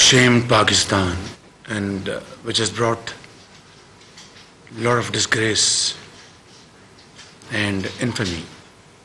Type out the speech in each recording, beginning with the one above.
shamed Pakistan and which has brought a lot of disgrace and infamy.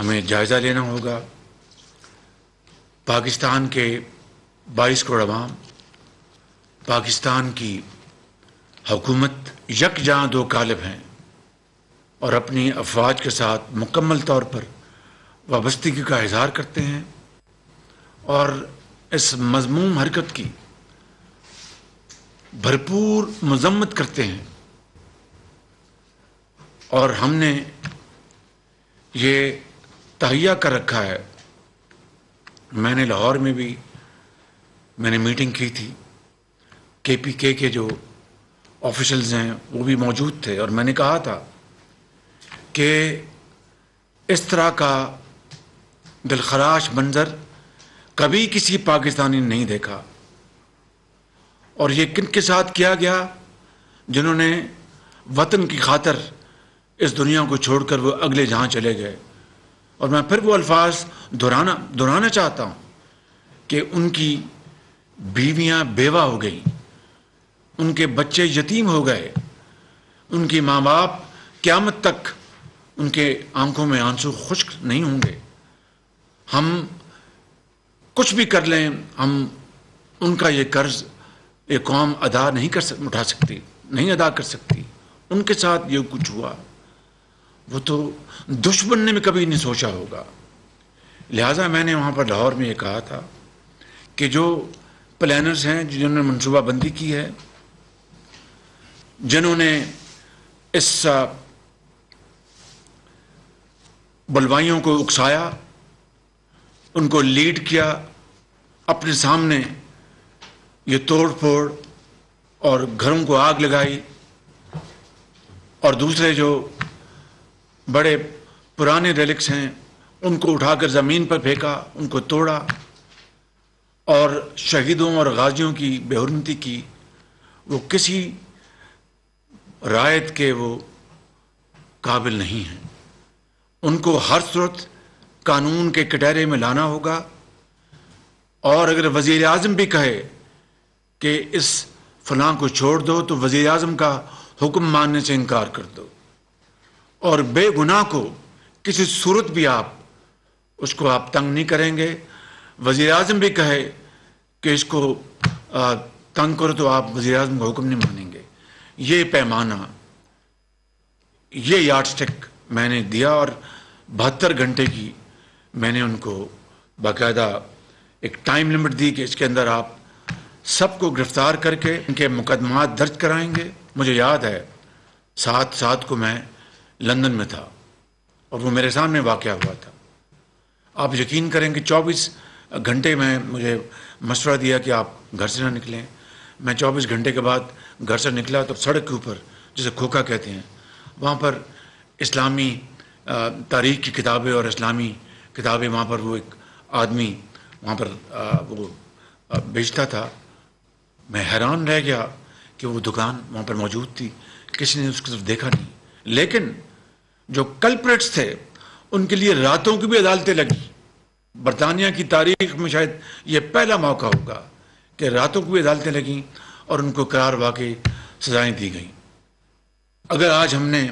ہمیں جائزہ لینا ہوگا. پاکستان کے 22 کروڑ عوام، پاکستان کی حکومت یکجاں دو قالب ہیں اور اپنی افواج کے ساتھ مکمل طور پر وابستگی کا اظہار کرتے ہیں اور اس مذموم حرکت کی بھرپور مذمت کرتے ہیں. اور ہم نے یہ تہیہ کر رکھا ہے. میں نے لاہور میں بھی میں نے میٹنگ کی تھی، کے پی کے جو آفیشلز ہیں وہ بھی موجود تھے، اور میں نے کہا تھا کہ اس طرح کا دلخراش منظر کبھی کسی پاکستانی نے نہیں دیکھا. اور یہ کن کے ساتھ کیا گیا؟ جنہوں نے وطن کی خاطر اس دنیا کو چھوڑ کر وہ اگلے جہاں چلے گئے. اور میں پھر وہ الفاظ دہرانا چاہتا ہوں کہ ان کی بیویاں بیوہ ہو گئیں، ان کے بچے یتیم ہو گئے، ان کی ماں باپ قیامت تک ان کے آنکھوں میں آنسو خشک نہیں ہوں گے. ہم کچھ بھی کر لیں، ہم ان کا یہ قرض یہ قوم ادا نہیں ادا کر سکتی. ان کے ساتھ یہ کچھ ہوا وہ تو دشمن نے بھی کبھی نہیں سوچا ہوگا. لہٰذا میں نے وہاں پر لاہور میں یہ کہا تھا کہ جو پلانرز ہیں، جنہوں نے منصوبہ بندی کی ہے، جنہوں نے اس بلوائیوں کو اکسایا، ان کو لیڈ کیا، اپنے سامنے یہ توڑ پھوڑ اور گھروں کو آگ لگائی، اور دوسرے جو بڑے پرانے ریلکس ہیں ان کو اٹھا کر زمین پر پھینکا، ان کو توڑا، اور شہیدوں اور غازیوں کی بے حرمتی کی. وہ کسی رعایت کے وہ قابل نہیں ہیں. ان کو ہر صورت قانون کے کٹہرے میں لانا ہوگا. اور اگر وزیر اعظم بھی کہے کہ اس فلاں کو چھوڑ دو تو وزیر اعظم کا حکم ماننے سے انکار کر دو. اور بے گناہ کو کسی صورت بھی اس کو آپ تنگ نہیں کریں گے. وزیر اعظم بھی کہے کہ اس کو تنگ کرو تو آپ وزیر اعظم کا حکم نہیں مانیں گے. یہ پیمانہ، یہ یارڈ سٹک میں نے دیا، اور 72 گھنٹے کی میں نے ان کو باقاعدہ ایک ٹائم لمٹ دی کہ اس کے اندر آپ سب کو گرفتار کر کے ان کے مقدمات درج کرائیں گے. مجھے یاد ہے 7/7 کو میں لندن میں تھا اور وہ میرے سامنے واقعہ ہوا تھا. آپ یقین کریں کہ 24 گھنٹے میں مجھے مشورہ دیا کہ آپ گھر سے نہ نکلیں. میں 24 گھنٹے کے بعد گھر سے نکلا تو سڑک کے اوپر، جسے کھوکھا کہتے ہیں، وہاں پر اسلامی تاریخ کی کتابیں اور اسلامی کتابیں، وہاں پر وہ ایک آدمی وہاں پر وہ بیچتا تھا. میں حیران رہ گیا کہ وہ دکان وہاں پر موجود تھی، کسی نے اس کی طرف دیکھا نہیں. لیکن جو کلپریٹس تھے ان کے لیے راتوں کی بھی عدالتیں لگی. برطانیہ کی تاریخ میں شاید یہ پہلا موقع ہوگا کہ راتوں کی بھی عدالتیں لگیں اور ان کو قرار واقعی سزائیں دی گئیں. اگر آج ہم نے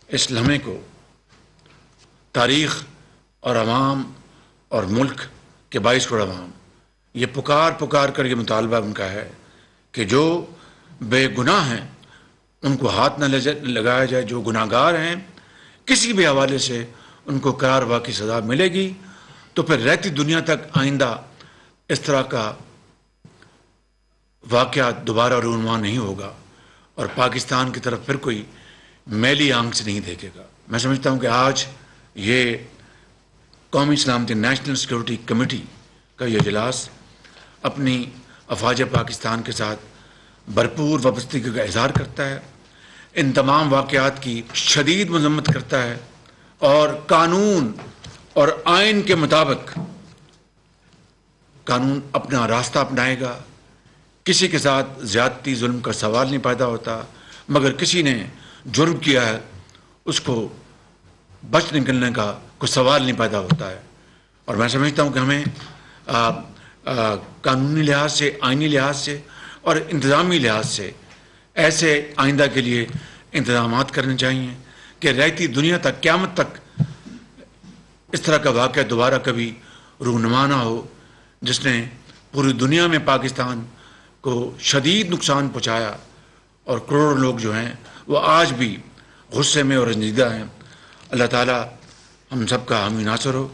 اس لمحے کو تاریخ اور عوام اور ملک کے 22 کروڑ عوام یہ پکار کر یہ مطالبہ ان کا ہے کہ جو بے گناہ ہیں ان کو ہاتھ نہ لگایا جائے، جو گناہ گار ہیں کسی بھی حوالے سے ان کو قرار واقعی سزا ملے گی، تو پھر رہتی دنیا تک آئندہ اس طرح کا واقعہ دوبارہ رونما نہیں ہوگا اور پاکستان کی طرف پھر کوئی میلی آنکھ سے نہیں دیکھے گا. میں سمجھتا ہوں کہ آج یہ قومی سلامتی نیشنل سیکورٹی کمیٹی کا یہ اجلاس اپنی افواج پاکستان کے ساتھ بھرپور وابستگی کا اظہار کرتا ہے، ان تمام واقعات کی شدید مذمت کرتا ہے اور قانون اور آئین کے مطابق قانون اپنا راستہ اپنائے گا. کسی کے ساتھ زیادتی ظلم کا سوال نہیں پیدا ہوتا، مگر کسی نے جرم کیا ہے اس کو بچ نکلنے کا کوئی سوال نہیں پیدا ہوتا ہے. اور میں سمجھتا ہوں کہ ہمیں قانونی لحاظ سے، آئینی لحاظ سے اور انتظامی لحاظ سے ایسے آئندہ کے لیے انتظامات کرنے چاہیے کہ رہتی دنیا تک، قیامت تک اس طرح کا واقعہ دوبارہ کبھی رونما نہ ہو جس نے پوری دنیا میں پاکستان کو شدید نقصان پہنچایا اور کروڑوں لوگ جو ہیں وہ آج بھی غصے میں اور رنجیدہ ہیں. اللہ تعالیٰ ہم سب کا حامی ناصر ہو.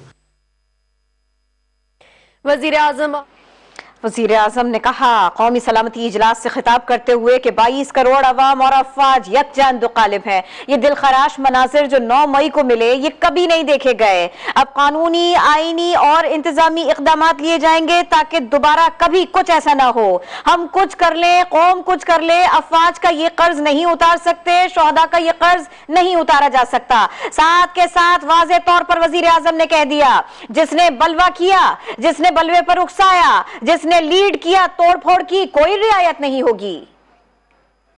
وزیر اعظم نے کہا قومی سلامتی اجلاس سے خطاب کرتے ہوئے کہ 22 کروڑ عوام اور افواج یکجا غالب ہیں. یہ دلخراش مناظر جو 9 مئی کو ملے یہ کبھی نہیں دیکھے گئے. اب قانونی، آئینی اور انتظامی اقدامات لیے جائیں گے تاکہ دوبارہ کبھی کچھ ایسا نہ ہو. ہم کچھ کر لیں، قوم کچھ کر لے، افواج کا یہ قرض نہیں اتار سکتے، شہداء کا یہ قرض نہیں اتارا جا سکتا. ساتھ کے ساتھ واضح طور پر وزیر اعظم نے کہہ دیا جس نے بلوا کیا، جس نے بلوے پر اکسایا، جس نے لیڈ کیا، توڑ پھوڑ کی، کوئی رعایت نہیں ہوگی.